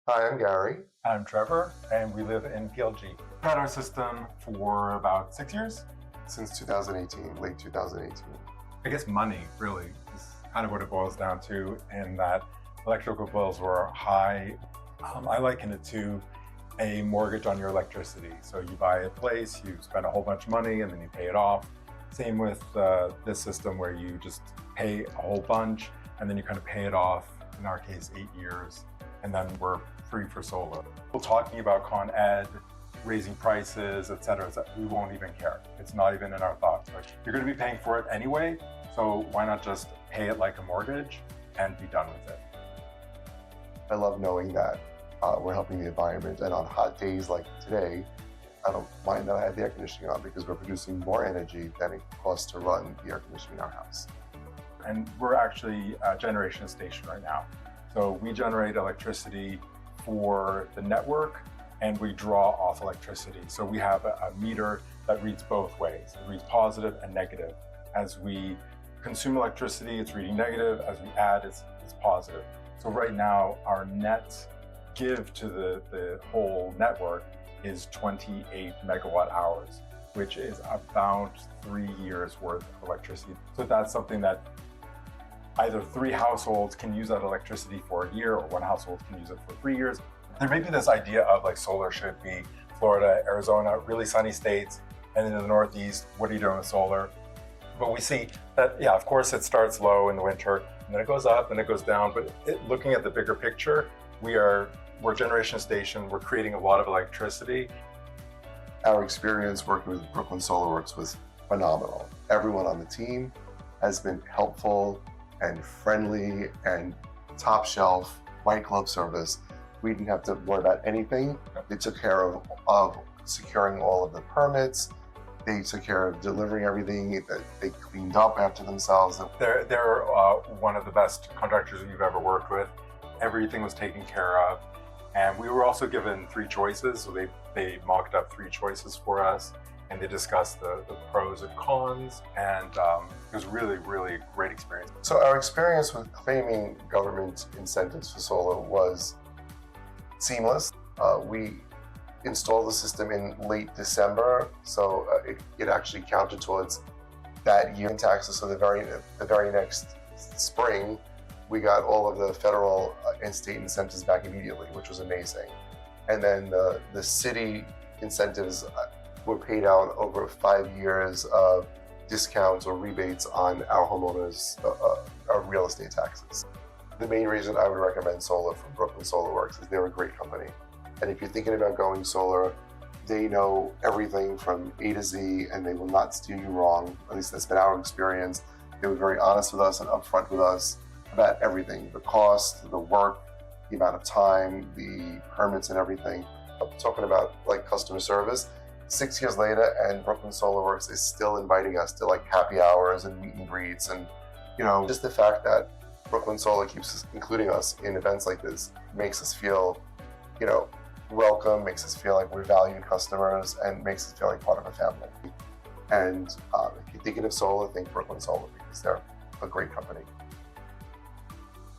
Hi, I'm Gary. I'm Trevor, and we live in PLG. We've had our system for about 6 years. Since 2018, late 2018. I guess money really is kind of what it boils down to, in that electrical bills were high. I liken it to a mortgage on your electricity. So you buy a place, you spend a whole bunch of money, and then you pay it off. Same with this system, where you just pay a whole bunch, and then you kind of pay it off, in our case, 8 years, and then we're free for solar. We're talking about Con Ed, raising prices, et cetera, we won't even care. It's not even in our thoughts. Like, you're going to be paying for it anyway, so why not just pay it like a mortgage and be done with it? I love knowing that we're helping the environment, and on hot days like today, I don't mind that I have the air conditioning on because we're producing more energy than it costs to run the air conditioning in our house. And we're actually a generation station right now. So we generate electricity for the network, and we draw off electricity. So we have a meter that reads both ways. It reads positive and negative. As we consume electricity, it's reading negative. As we add, it's positive. So right now, our net give to the whole network is 28 megawatt hours, which is about 3 years worth of electricity. So that's something that either 3 households can use that electricity for a year, or 1 household can use it for 3 years. There may be this idea of like solar should be Florida, Arizona, really sunny states, and in the Northeast, what are you doing with solar? But we see that, yeah, of course it starts low in the winter, and then it goes up and it goes down. But looking at the bigger picture, we're a generation station, we're creating a lot of electricity. Our experience working with Brooklyn SolarWorks was phenomenal. Everyone on the team has been helpful and friendly and top shelf, white glove service. We didn't have to worry about anything. They took care of securing all of the permits. They took care of delivering everything. They cleaned up after themselves. They're one of the best contractors we've ever worked with. Everything was taken care of. And we were also given 3 choices. So they mocked up 3 choices for us, and they discussed the pros and cons. And it was really, really a great experience. So our experience with claiming government incentives for solar was seamless. We installed the system in late December, so it actually counted towards that year in taxes. So the very next spring, we got all of the federal and state incentives back immediately, which was amazing. And then the city incentives were paid out over 5 years of discounts or rebates on our homeowners' our real estate taxes. The main reason I would recommend solar from Brooklyn SolarWorks is they're a great company. And if you're thinking about going solar, they know everything from A to Z, and they will not steer you wrong. At least that's been our experience. They were very honest with us and upfront with us about everything: the cost, the work, the amount of time, the permits and everything. I'm talking about like customer service. 6 years later, and Brooklyn SolarWorks is still inviting us to like happy hours and meet and greets, and just the fact that Brooklyn Solar keeps including us in events like this makes us feel, welcome, makes us feel like we're valued customers, and makes us feel like part of a family. And if you're thinking of solar, think Brooklyn Solar, because they're a great company.